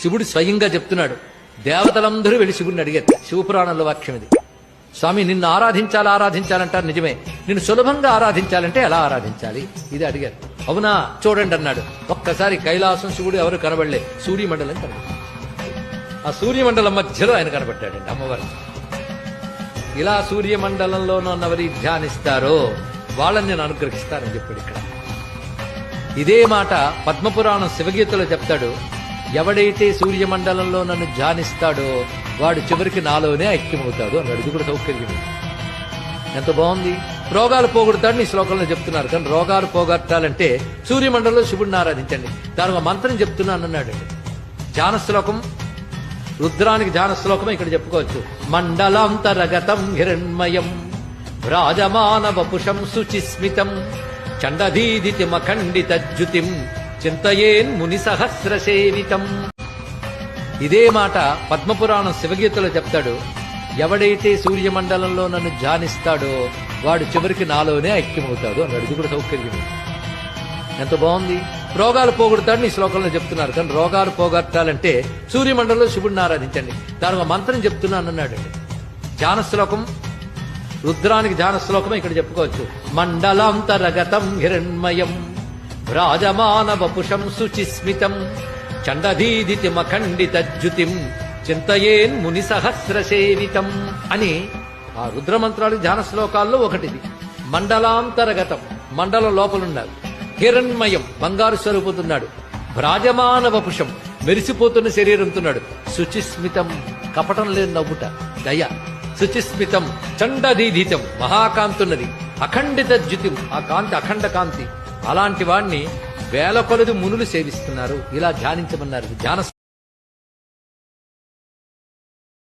శివుడు స్వయంగా చెప్తున్నాడు. దేవతలందరూ వెళ్ళి శివుడిని అడిగారు. శివపురాణంలో వాక్యం ఇది. స్వామి, నిన్ను ఆరాధించాలంటారు నిజమే, నిన్ను సులభంగా ఆరాధించాలంటే ఎలా ఆరాధించాలి ఇది అడిగారు. అవునా, చూడండి అన్నాడు. ఒక్కసారి కైలాసం శివుడు ఎవరు కనబడలే, సూర్యమండలం కనబడి, ఆ సూర్యమండలం మధ్యలో ఆయన కనబడ్డాడండి అమ్మవారు. ఇలా సూర్యమండలంలో ఉన్నవరి ధ్యానిస్తారో వాళ్ళని నేను అనుగ్రహిస్తానని చెప్పాడు. ఇక్కడ ఇదే మాట పద్మపురాణం శివగీతలో చెప్తాడు. ఎవడైతే సూర్యమండలంలో నన్ను ధ్యానిస్తాడో వాడు చివరికి నాలోనే ఐక్యమవుతాడు అన్నాడు. ఇది కూడా సౌకర్యం. ఎంత బాగుంది. రోగాలు పోగొడతాడని ఈ శ్లోకంలో చెప్తున్నారు. కానీ రోగాలు పోగొట్టాలంటే సూర్యమండలంలో శివుడిని ఆరాధించండి. దానికి మంత్రం చెప్తున్నాను అన్నాడు. ధ్యాన శ్లోకం, రుద్రానికి ధ్యాన శ్లోకం ఇక్కడ చెప్పుకోవచ్చు. మండలాంతరగతం హిరణ్మయం వ్రాజమాన వపుషం శుచిస్మితం చండధీదితిమఖండితజ్జుతిం చింతయేన్ ముని సహస్ర సేవితం. ఇదే మాట పద్మపురాణం శివగీతలో చెప్తాడు. ఎవడైతే సూర్యమండలంలో నన్ను ధ్యానిస్తాడో వాడు చివరికి నాలోనే ఐక్యమవుతాడు అన్నాడు. ఇది కూడా సౌకర్యం. ఎంత బాగుంది. రోగాలు పోగొడతాడని ఈ శ్లోకంలో చెప్తున్నారు. కానీ రోగాలు పోగొట్టాలంటే సూర్యమండలంలో శివుడిని ఆరాధించండి. దానికి మంత్రం చెప్తున్నాను అన్నాడు. ధ్యాన శ్లోకం, రుద్రానికి ధ్యాన శ్లోకం ఇక్కడ చెప్పుకోవచ్చు. మండలాంతరగతం హిరణ్మయం వ్రాజమాన వపుషం శుచిస్మితం చండధీదితిమఖండితజ్జుతిం చింతయేన్ ముని సహస్ర సేవితం అని ఆ రుద్రమంత్రాలు ధ్యాన శ్లోకాల్లో ఒకటిది. మండలాంతరగతం, మండలం లోపలున్నాడు. హిరణ్మయం, బంగారు స్వరూపుతున్నాడు. భ్రాజమాన వపుషం, మెరిసిపోతున్న శరీరంతున్నాడు. శుచిస్మితం, కపటం లేని నవ్వుట, దయ. శుచిస్మితం చండధీధితం, మహాకాంతున్నది. అఖండిత జ్యుతిం, ఆ కాంతి అఖండ కాంతి. అలాంటి వాణ్ణి వేల కొలది మునులు సేవిస్తున్నారు. ఇలా ధ్యానించమన్నారు. ధ్యాన